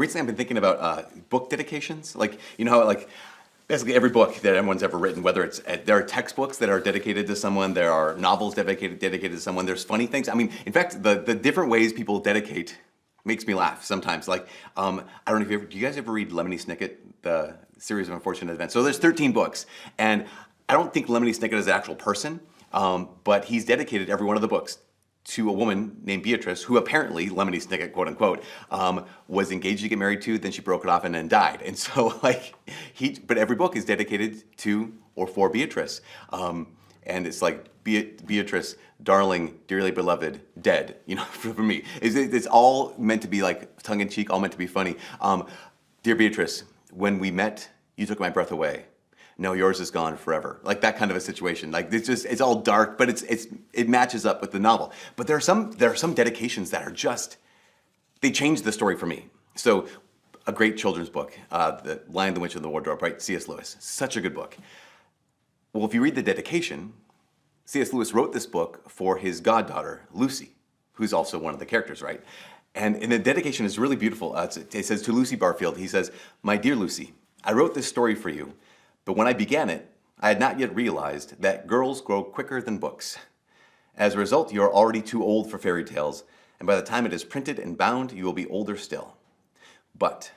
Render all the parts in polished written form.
recently I've been thinking about book dedications. Like, you know how like basically every book that anyone's ever written, whether it's, there are textbooks that are dedicated to someone, there are novels dedicated to someone, there's funny things. I mean, in fact, the different ways people dedicate makes me laugh sometimes. Like, I don't know if do you guys ever read Lemony Snicket, the series of unfortunate events? So there's 13 books, and I don't think Lemony Snicket is an actual person, but he's dedicated every one of the books to a woman named Beatrice, who apparently, Lemony Snicket, quote unquote, was engaged to get married to, then she broke it off and then died. And so, like, but every book is dedicated to or for Beatrice. And it's like, Beatrice, darling, dearly beloved, dead, you know, for me. It's all meant to be like tongue-in-cheek, all meant to be funny. Dear Beatrice, when we met, you took my breath away. No, yours is gone forever. Like that kind of a situation. Like it's all dark, but it matches up with the novel. But there are some dedications that are just, they change the story for me. So a great children's book, The Lion, the Witch, and the Wardrobe, right? C.S. Lewis, such a good book. Well, if you read the dedication, C.S. Lewis wrote this book for his goddaughter, Lucy, who's also one of the characters, right? And the dedication is really beautiful. It says to Lucy Barfield, he says, "My dear Lucy, I wrote this story for you, but when I began it, I had not yet realized that girls grow quicker than books. As a result, you are already too old for fairy tales, and by the time it is printed and bound, you will be older still. But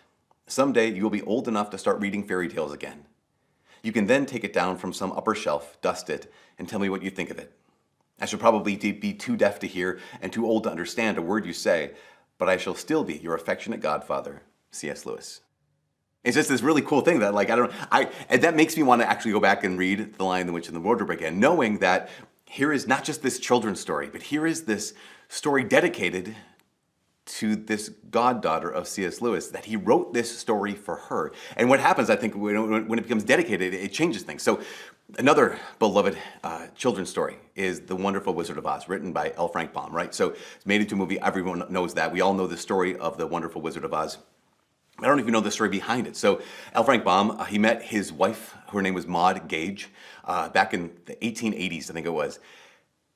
someday you will be old enough to start reading fairy tales again. You can then take it down from some upper shelf, dust it, and tell me what you think of it. I shall probably be too deaf to hear and too old to understand a word you say, but I shall still be your affectionate godfather, C.S. Lewis." It's just this really cool thing that, like, and that makes me want to actually go back and read The Lion, the Witch, and the Wardrobe again, knowing that here is not just this children's story, but here is this story dedicated to this goddaughter of C.S. Lewis, that he wrote this story for her. And what happens, I think, when it becomes dedicated, it changes things. So another beloved children's story is The Wonderful Wizard of Oz, written by L. Frank Baum, right? So it's made into a movie. Everyone knows that. We all know the story of The Wonderful Wizard of Oz. I don't even know the story behind it. So L. Frank Baum, he met his wife, her name was Maud Gage, back in the 1880s, I think it was.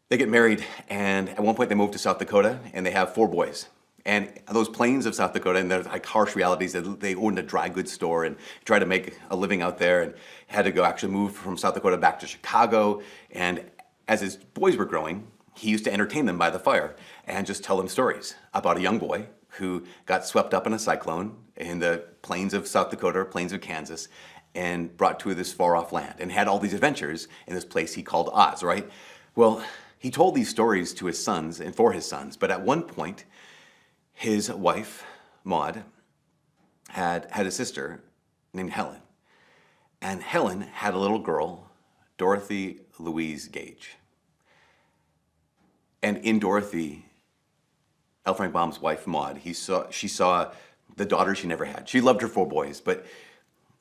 They get married, and at one point they moved to South Dakota, and they have 4 boys. And those plains of South Dakota, and there's like harsh realities, they owned a dry goods store and tried to make a living out there, and had to go actually move from South Dakota back to Chicago. And as his boys were growing, he used to entertain them by the fire and just tell them stories about a young boy who got swept up in a cyclone in the plains of South Dakota, plains of Kansas, and brought to this far-off land, and had all these adventures in this place he called Oz, right? Well, he told these stories to his sons and for his sons, but at one point, his wife, Maud, had a sister named Helen. And Helen had a little girl, Dorothy Louise Gage. And in Dorothy, L. Frank Baum's wife, Maud, she saw the daughter she never had. She loved her 4 boys, but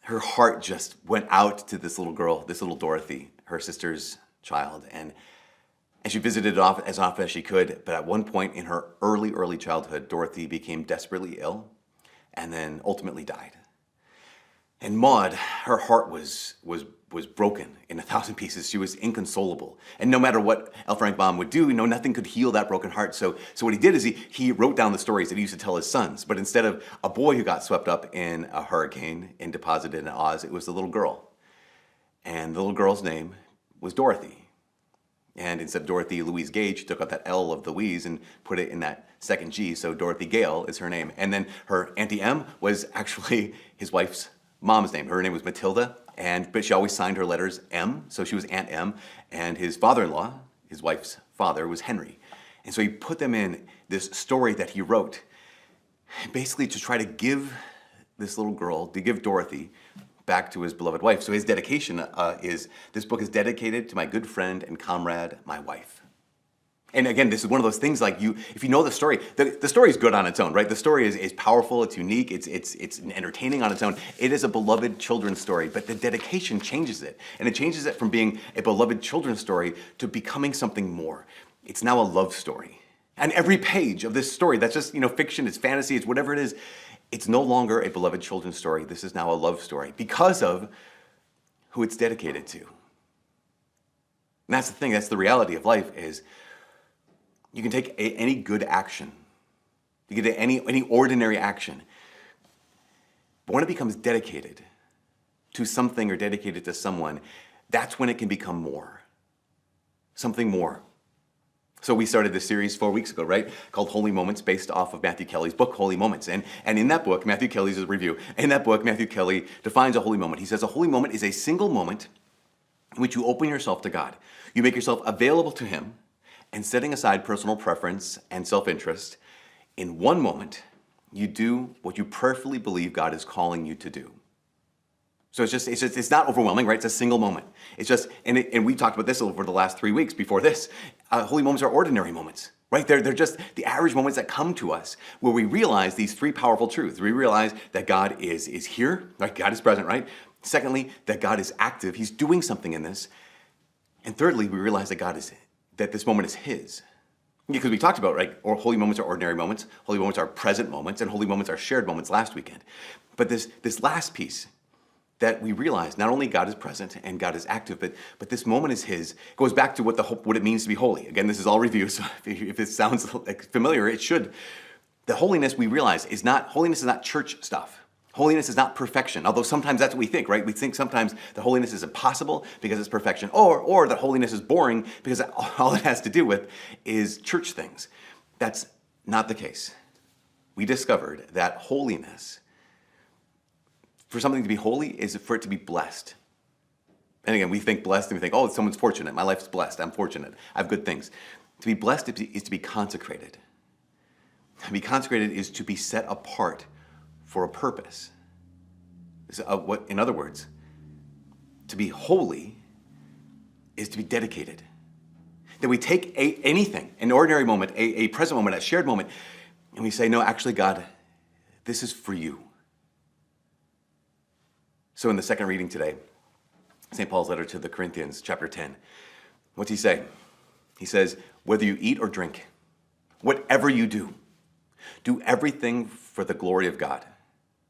her heart just went out to this little girl, this little Dorothy, her sister's child. And she visited as often as she could, but at one point in her early childhood, Dorothy became desperately ill and then ultimately died. And Maud, her heart was broken in 1,000 pieces. She was inconsolable. And no matter what L. Frank Baum would do, nothing could heal that broken heart. So what he did is he wrote down the stories that he used to tell his sons. But instead of a boy who got swept up in a hurricane and deposited in Oz, it was the little girl. And the little girl's name was Dorothy. And instead of Dorothy Louise Gage, she took out that L of Louise and put it in that second G, so Dorothy Gale is her name. And then her Auntie M was actually his wife's mom's name. Her name was Matilda, but she always signed her letters M, so she was Aunt M. And his father-in-law, his wife's father, was Henry. And so he put them in this story that he wrote, basically to try to give this little girl, to give Dorothy, back to his beloved wife. So his dedication is, this book is dedicated to my good friend and comrade, my wife. And again, this is one of those things like if you know the story is good on its own, right? The story is powerful, it's unique, it's entertaining on its own. It is a beloved children's story, but the dedication changes it. And it changes it from being a beloved children's story to becoming something more. It's now a love story. And every page of this story, that's just, fiction, it's fantasy, it's whatever it is, it's no longer a beloved children's story. This is now a love story because of who it's dedicated to. And that's the thing, that's the reality of life is you can take any good action. You can take any ordinary action But when it becomes dedicated to something or dedicated to someone, that's when it can become more. Something more. So we started this series 4 weeks ago, right? Called Holy Moments, based off of Matthew Kelly's book, Holy Moments. And in that book, Matthew Kelly's review, in that book, Matthew Kelly defines a holy moment. He says a holy moment is a single moment in which you open yourself to God. You make yourself available to Him, and setting aside personal preference and self-interest, in one moment, you do what you prayerfully believe God is calling you to do. So it's not overwhelming, right? It's a single moment. It's just, and we talked about this over the last 3 weeks before this. Holy moments are ordinary moments, right? They're just the average moments that come to us where we realize these three powerful truths. We realize that God is here, right? God is present, right? Secondly, that God is active. He's doing something in this. And thirdly, we realize that this moment is His. Because we talked about, right, or holy moments are ordinary moments, holy moments are present moments, and holy moments are shared moments last weekend. But this last piece, that we realize not only God is present and God is active, but this moment is His. It goes back to what it means to be holy. Again, this is all review, so if it sounds like familiar, it should. The holiness we realize is not church stuff. Holiness is not perfection, although sometimes that's what we think, right? We think sometimes that holiness is impossible because it's perfection, or that holiness is boring because all it has to do with is church things. That's not the case. We discovered that holiness, for something to be holy, is for it to be blessed. And again, we think blessed and we think, oh, someone's fortunate. My life's blessed. I'm fortunate. I have good things. To be blessed is to be consecrated. To be consecrated is to be set apart for a purpose. In other words, to be holy is to be dedicated. That we take anything, an ordinary moment, a present moment, a shared moment, and we say, no, actually, God, this is for you. So in the second reading today, St. Paul's letter to the Corinthians, chapter 10, what's he say? He says, whether you eat or drink, whatever you do everything for the glory of God.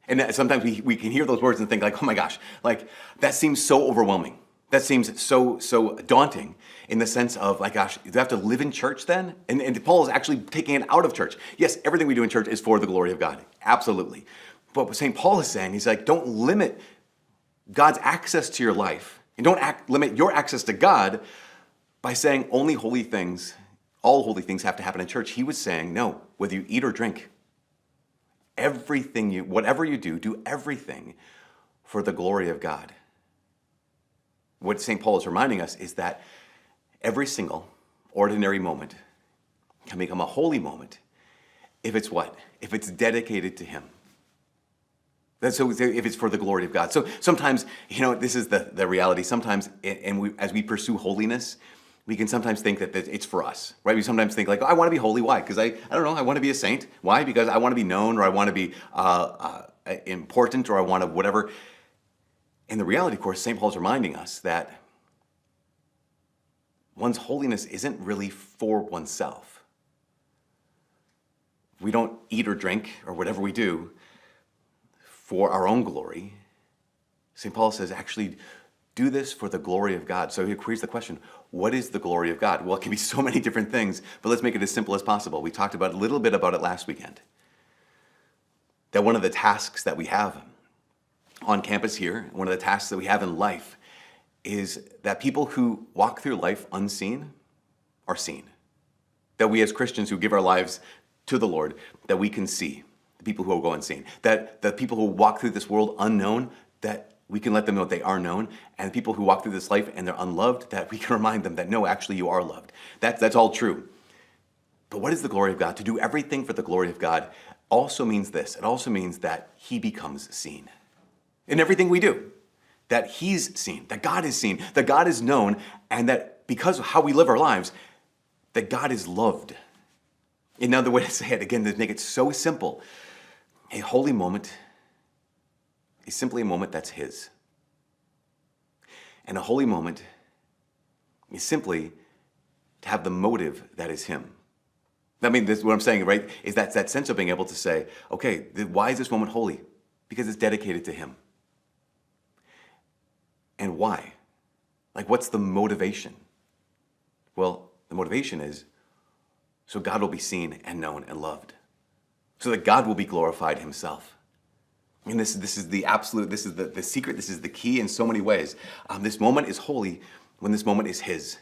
And sometimes we can hear those words and think like, oh my gosh, like that seems so overwhelming. That seems so daunting in the sense of like, gosh, do I have to live in church then? And Paul is actually taking it out of church. Yes, everything we do in church is for the glory of God. Absolutely. But what St. Paul is saying, he's like, don't limit God's access to your life, and don't limit your access to God by saying only holy things, all holy things have to happen in church. He was saying, no, whether you eat or drink, whatever you do everything for the glory of God. What St. Paul is reminding us is that every single ordinary moment can become a holy moment if it's what? If it's dedicated to Him. So if it's for the glory of God. So sometimes, this is the reality. Sometimes, as we pursue holiness, we can sometimes think that it's for us, right? We sometimes think like, oh, I want to be holy. Why? Because I don't know, I want to be a saint. Why? Because I want to be known, or I want to be important, or I want to whatever. And the reality, of course, St. Paul's reminding us that one's holiness isn't really for oneself. We don't eat or drink or whatever we do for our own glory. St. Paul says, actually, do this for the glory of God. So he queries the question, what is the glory of God? Well, it can be so many different things, but let's make it as simple as possible. We talked about a little bit about it last weekend. That one of the tasks that we have on campus here, one of the tasks that we have in life, is that people who walk through life unseen are seen. That we as Christians who give our lives to the Lord, that we can see the people who will go unseen. That the people who walk through this world unknown, that we can let them know that they are known. And the people who walk through this life and they're unloved, that we can remind them that no, actually you are loved. That's all true. But what is the glory of God? To do everything for the glory of God also means this. It also means that He becomes seen in everything we do. That He's seen, that God is seen, that God is known, and that because of how we live our lives, that God is loved. Another way to say it, again, to make it so simple, a holy moment is simply a moment that's His. And a holy moment is simply to have the motive that is Him. I mean, this is what I'm saying, right? Is that sense of being able to say, okay, why is this moment holy? Because it's dedicated to Him. And why? Like, what's the motivation? Well, the motivation is so God will be seen and known and loved. So that God will be glorified Himself. And this is the absolute, this is the secret, this is the key in so many ways. This moment is holy when this moment is his.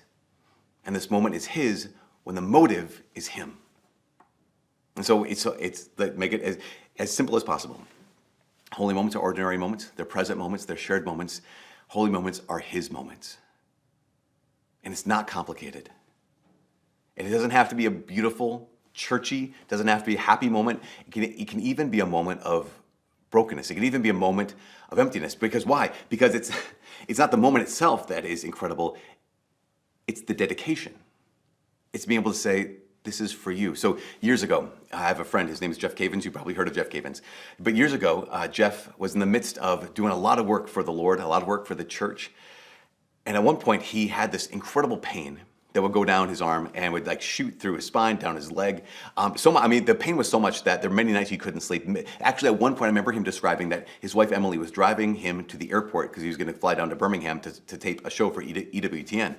And this moment is his when the motive is him. And so it's like, make it as simple as possible. Holy moments are ordinary moments. They're present moments. They're shared moments. Holy moments are his moments. And it's not complicated. And it doesn't have to be a beautiful, churchy, doesn't have to be a happy moment. It can even be a moment of brokenness. It can even be a moment of emptiness. Because why? Because it's not the moment itself that is incredible. It's the dedication. It's being able to say, this is for you. So years ago, I have a friend, his name is Jeff Cavins. You've probably heard of Jeff Cavins. But years ago, Jeff was in the midst of doing a lot of work for the Lord, a lot of work for the church. And at one point, he had this incredible pain that would go down his arm and would like shoot through his spine, down his leg. The pain was so much that there were many nights he couldn't sleep. Actually, at one point, I remember him describing that his wife, Emily, was driving him to the airport because he was going to fly down to Birmingham to tape a show for EWTN.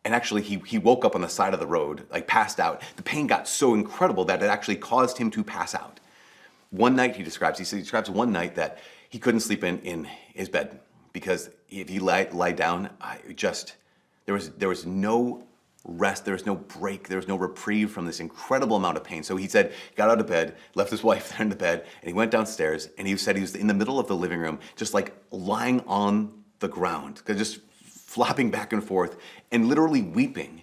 And actually, he woke up on the side of the road, like passed out. The pain got so incredible that it actually caused him to pass out. One night, he describes one night that he couldn't sleep in his bed because if he lie down, there was no rest, there was no break, there was no reprieve from this incredible amount of pain. So he said, got out of bed, left his wife there in the bed, and he went downstairs, and he said he was in the middle of the living room, just like lying on the ground, just flopping back and forth, and literally weeping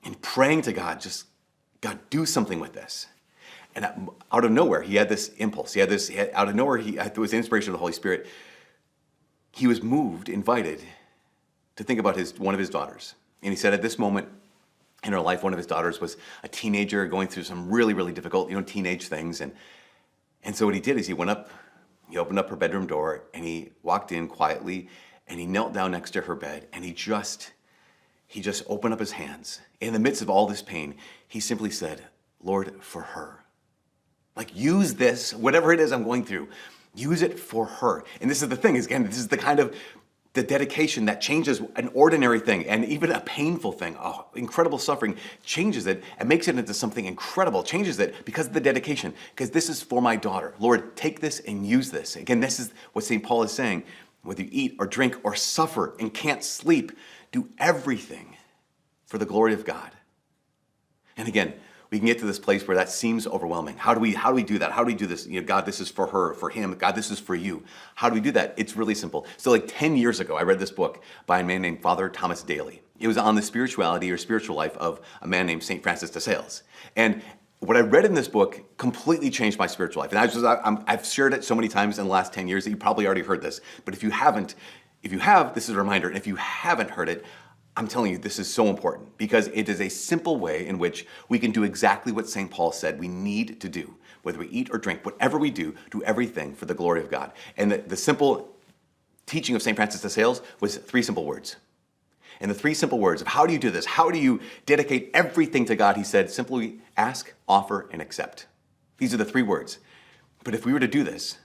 and praying to God, just, God, do something with this. And out of nowhere, he had this impulse. Out of nowhere, it was the inspiration of the Holy Spirit. He was moved, invited to think about one of his daughters. And he said at this moment in her life, one of his daughters was a teenager going through some really, really difficult, teenage things. And so what he did is he opened up her bedroom door, and he walked in quietly, and he knelt down next to her bed, and he just opened up his hands. In the midst of all this pain, he simply said, Lord, for her. Like, use this, whatever it is I'm going through, use it for her. And this is the thing, this is the kind of the dedication that changes an ordinary thing and even a painful thing, incredible suffering, changes it and makes it into something incredible, changes it because of the dedication, because this is for my daughter. Lord, take this and use this. Again, this is what St. Paul is saying. Whether you eat or drink or suffer and can't sleep, do everything for the glory of God. And again, we can get to this place where that seems overwhelming. How do we do that? How do we do this? God, this is for her, for him. God, this is for you. How do we do that? It's really simple. So like 10 years ago, I read this book by a man named Father Thomas Daly. It was on the spirituality or spiritual life of a man named St. Francis de Sales. And what I read in this book completely changed my spiritual life. And I've shared it so many times in the last 10 years that you probably already heard this. But if you have, this is a reminder. And if you haven't heard it, I'm telling you, this is so important because it is a simple way in which we can do exactly what St. Paul said we need to do. Whether we eat or drink, whatever we do everything for the glory of God. And the simple teaching of St. Francis de Sales was 3 simple words. And the 3 simple words of how do you do this? How do you dedicate everything to God? He said, simply ask, offer, and accept. These are the 3 words. But if we were to do this,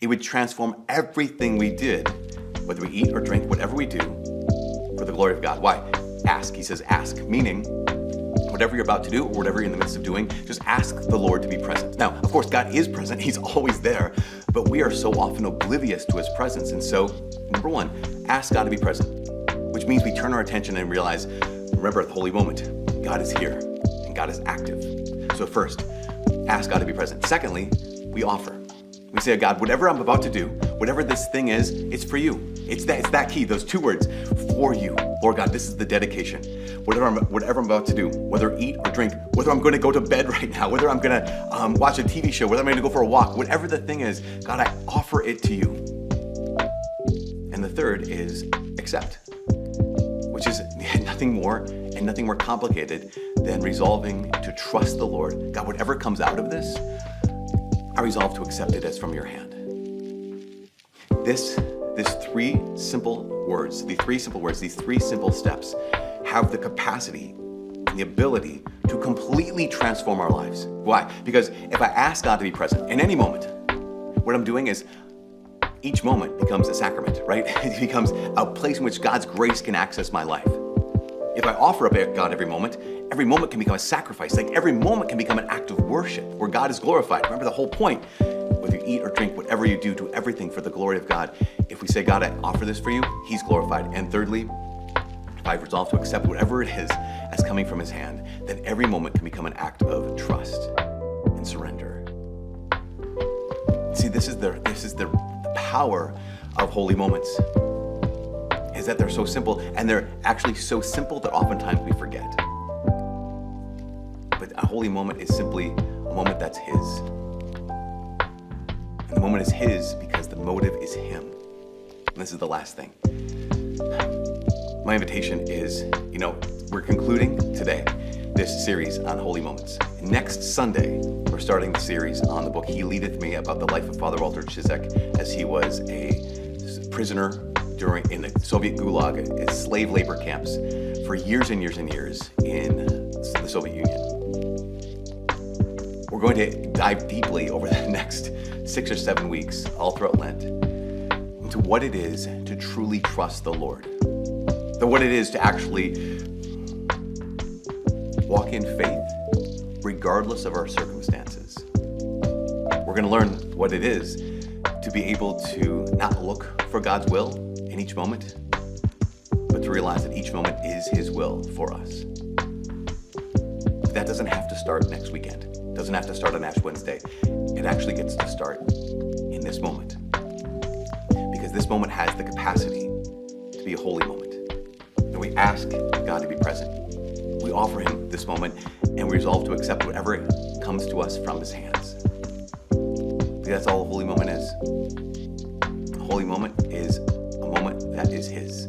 it would transform everything we did, whether we eat or drink, whatever we do, for the glory of God. Why? Ask. He says ask, meaning whatever you're about to do or whatever you're in the midst of doing, just ask the Lord to be present. Now, of course, God is present. He's always there, but we are so often oblivious to his presence. And so, number 1, ask God to be present, which means we turn our attention and realize, remember the holy moment, God is here and God is active. So first, ask God to be present. Secondly, we offer. We say, God, whatever I'm about to do, whatever this thing is, it's for you. It's that key, those 2 words, for you. Lord God, this is the dedication. Whatever I'm about to do, whether eat or drink, whether I'm going to go to bed right now, whether I'm going to watch a TV show, whether I'm going to go for a walk, whatever the thing is, God, I offer it to you. And the third is accept, which is nothing more and nothing more complicated than resolving to trust the Lord. God, whatever comes out of this, I resolve to accept it as from your hand. These 3 simple words, these 3 simple steps have the capacity and the ability to completely transform our lives. Why? Because if I ask God to be present in any moment, what I'm doing is each moment becomes a sacrament, right? It becomes a place in which God's grace can access my life. If I offer up God every moment can become a sacrifice. Like every moment can become an act of worship where God is glorified. Remember the whole point. whether you eat or drink, whatever you do everything for the glory of God. If we say, God, I offer this for you, he's glorified. And thirdly, if I resolve to accept whatever it is as coming from his hand, then every moment can become an act of trust and surrender. See, this is the power of holy moments, is that they're so simple, and they're actually so simple that oftentimes we forget. But a holy moment is simply a moment that's his. And the moment is his because the motive is him. And this is the last thing. My invitation is, we're concluding today this series on holy moments. Next Sunday, we're starting the series on the book He Leadeth Me, about the life of Father Walter Ciszek as he was a prisoner in the Soviet Gulag, as slave labor camps for years and years and years in the Soviet Union. We're going to dive deeply over the next 6 or 7 weeks, all throughout Lent, into what it is to truly trust the Lord. What it is to actually walk in faith regardless of our circumstances. We're going to learn what it is to be able to not look for God's will in each moment, but to realize that each moment is his will for us. That doesn't have to start next weekend. It doesn't have to start on Ash Wednesday. It actually gets to start in this moment, because this moment has the capacity to be a holy moment. And we ask God to be present. We offer him this moment, and we resolve to accept whatever comes to us from his hands. That's all a holy moment is. A holy moment is a moment that is his.